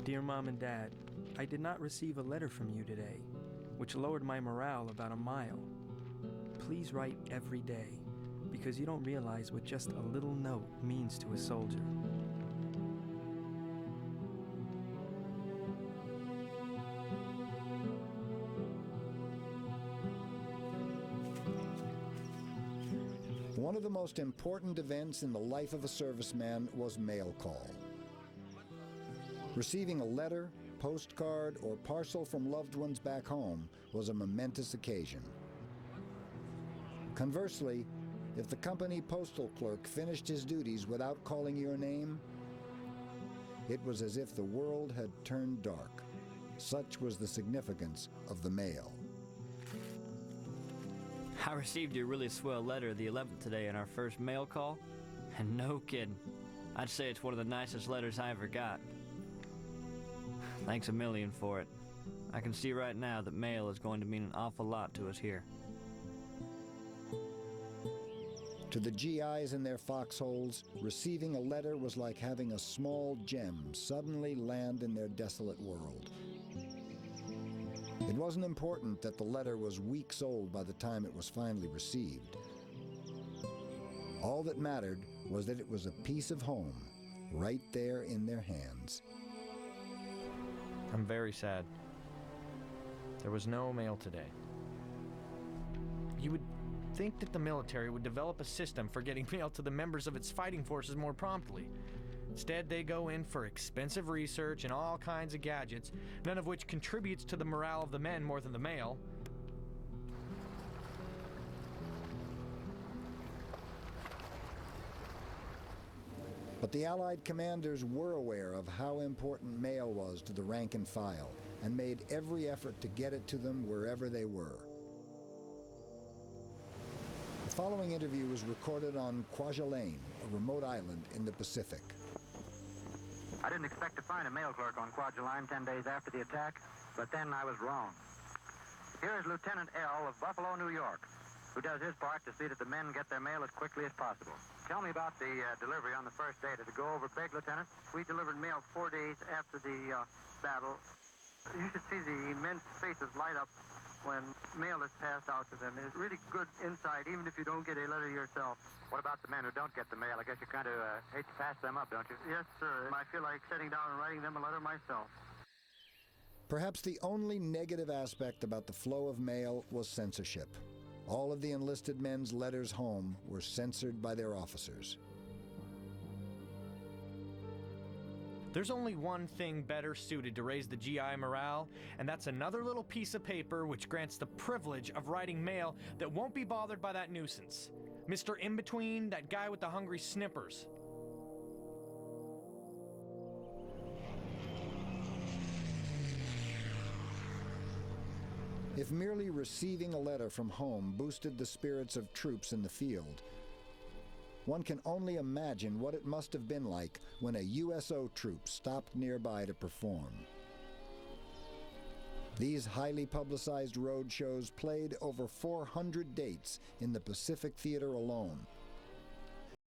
Dear Mom and Dad, I did not receive a letter from you today, which lowered my morale about a mile. Please write every day, because you don't realize what just a little note means to a soldier. One of the most important events in the life of a serviceman was mail call. Receiving a letter, postcard, or parcel from loved ones back home was a momentous occasion. Conversely, if the company postal clerk finished his duties without calling your name, it was as if the world had turned dark. Such was the significance of the mail. I received your really swell letter the 11th today in our first mail call, and no kidding, I'd say it's one of the nicest letters I ever got. Thanks a million for it. I can see right now that mail is going to mean an awful lot to us here. To the GIs in their foxholes, receiving a letter was like having a small gem suddenly land in their desolate world. It wasn't important that the letter was weeks old by the time it was finally received. All that mattered was that it was a piece of home right there in their hands. I'm very sad. There was no mail today. You would think that the military would develop a system for getting mail to the members of its fighting forces more promptly. Instead, they go in for expensive research and all kinds of gadgets, none of which contributes to the morale of the men more than the mail. But the Allied commanders were aware of how important mail was to the rank and file, and made every effort to get it to them wherever they were. The following interview was recorded on Kwajalein, a remote island in the Pacific. I didn't expect to find a mail clerk on Kwajalein 10 days after the attack, but then I was wrong. Here is Lieutenant L. of Buffalo, New York, who does his part to see that the men get their mail as quickly as possible. Tell me about the delivery on the first day. Did it go over big, Lieutenant? We delivered mail 4 days after the battle. You should see the men's faces light up when mail is passed out to them. It's really good insight, even if you don't get a letter yourself. What about the men who don't get the mail? I guess you kind of hate to pass them up, don't you? Yes, sir. I feel like sitting down and writing them a letter myself. Perhaps the only negative aspect about the flow of mail was censorship. All of the enlisted men's letters home were censored by their officers. There's only one thing better suited to raise the GI morale, and that's another little piece of paper which grants the privilege of writing mail that won't be bothered by that nuisance. Mr. In-Between, that guy with the hungry snippers. If merely receiving a letter from home boosted the spirits of troops in the field, one can only imagine what it must have been like when a USO troop stopped nearby to perform. These highly publicized road shows played over 400 dates in the Pacific Theater alone,